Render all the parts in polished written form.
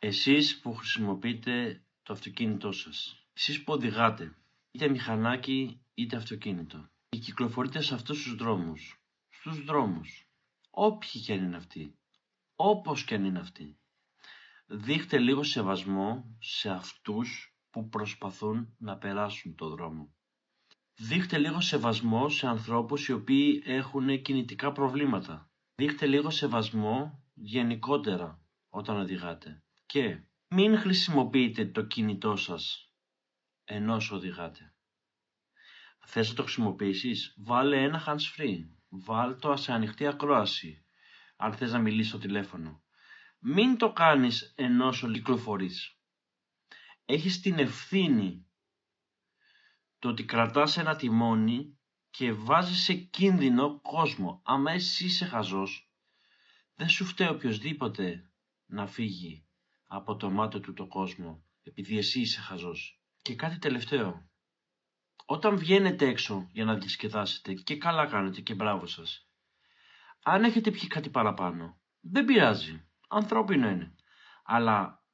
Εσείς που χρησιμοποιείτε το αυτοκίνητό σας, εσείς που οδηγάτε, είτε μηχανάκι είτε αυτοκίνητο, και κυκλοφορείτε σε αυτούς τους δρόμους, στους δρόμους, όποιοι και αν είναι αυτοί, όπως και αν είναι αυτοί, δείχτε λίγο σεβασμό σε αυτούς που προσπαθούν να περάσουν το δρόμο. Δείχτε λίγο σεβασμό σε ανθρώπους οι οποίοι έχουν κινητικά προβλήματα. Δείχτε λίγο σεβασμό γενικότερα όταν οδηγάτε. Και μην χρησιμοποιείτε το κινητό σας ενώ οδηγάτε. Θες να το χρησιμοποιήσεις, βάλε ένα hands-free. Βάλ το σε ανοιχτή ακρόαση, αν θες να μιλήσεις στο τηλέφωνο. Μην το κάνεις ενώ κυκλοφορείς. Έχεις την ευθύνη το ότι κρατάς ένα τιμόνι και βάζεις σε κίνδυνο κόσμο. Άμα εσύ είσαι χαζός, δεν σου φταίει οποιοσδήποτε να φύγει από το μάτι του το κόσμο, επειδή εσύ είσαι χαζός. Και κάτι τελευταίο. Όταν βγαίνετε έξω για να διασκεδάσετε, και καλά κάνετε και μπράβο σας, αν έχετε πιει κάτι παραπάνω, δεν πειράζει. Ανθρώπινο είναι. Αλλά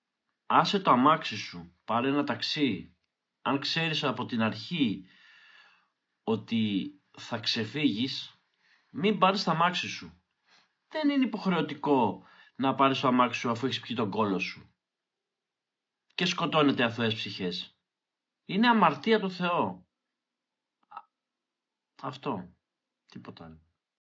άσε το αμάξι σου, πάρε ένα ταξί. Αν ξέρεις από την αρχή ότι θα ξεφύγεις, μην πάρεις το αμάξι σου. Δεν είναι υποχρεωτικό να πάρεις το αμάξι σου αφού έχεις πιει τον κόλο σου και σκοτώνεται αθώες ψυχές. Είναι αμαρτία του Θεού. Αυτό. Τίποτα άλλο.